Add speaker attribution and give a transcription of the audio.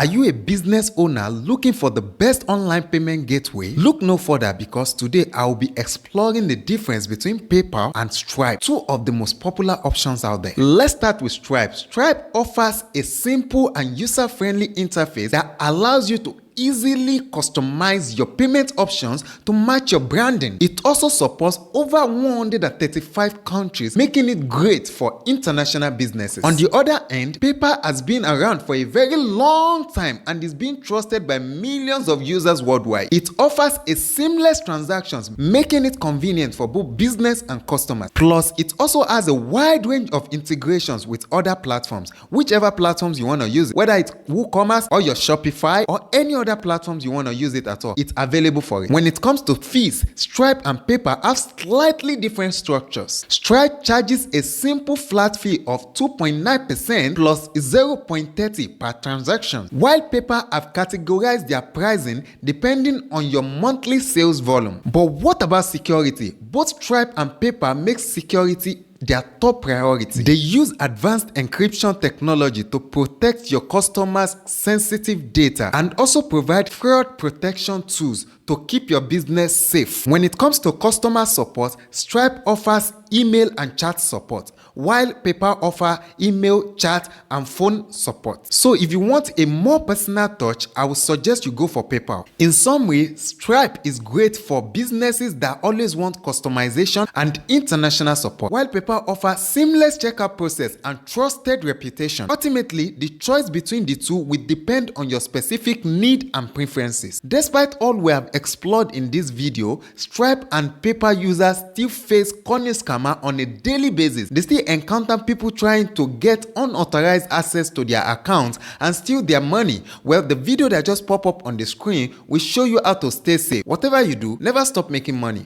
Speaker 1: Are you a business owner looking for the best online payment gateway? Look no further because today I will be exploring the difference between PayPal and Stripe, two of the most popular options out there. Let's start with Stripe. Stripe offers a simple and user-friendly interface that allows you to easily customize your payment options to match your branding. It also supports over 135 countries, making it great for international businesses. On the other end, PayPal has been around for a very long time and is being trusted by millions of users worldwide. It offers a seamless transactions, making it convenient for both business and customers. Plus, it also has a wide range of integrations with other platforms, whichever platforms you want to use, whether it's WooCommerce or your Shopify or any other platforms you want to use it at all, it's available for it. When it comes to fees, Stripe and PayPal have slightly different structures. Stripe charges a simple flat fee of 2.9% plus 0.30 per transaction, while PayPal have categorized their pricing depending on your monthly sales volume. But what about security? Both Stripe and PayPal make security their top priority. They use advanced encryption technology to protect your customers' sensitive data and also provide fraud protection tools to keep your business safe. When it comes to customer support, Stripe offers email and chat support, while PayPal offer email, chat, and phone support. So if you want a more personal touch, I would suggest you go for PayPal. In summary, Stripe is great for businesses that always want customization and international support, while PayPal offers seamless checkout process and trusted reputation. Ultimately, the choice between the two will depend on your specific need and preferences. Despite all we have explored in this video, Stripe and PayPal users still face cunning scammers on a daily basis. They still encounter people trying to get unauthorized access to their accounts and steal their money. Well, the video that just popped up on the screen will show you how to stay safe. Whatever you do, never stop making money.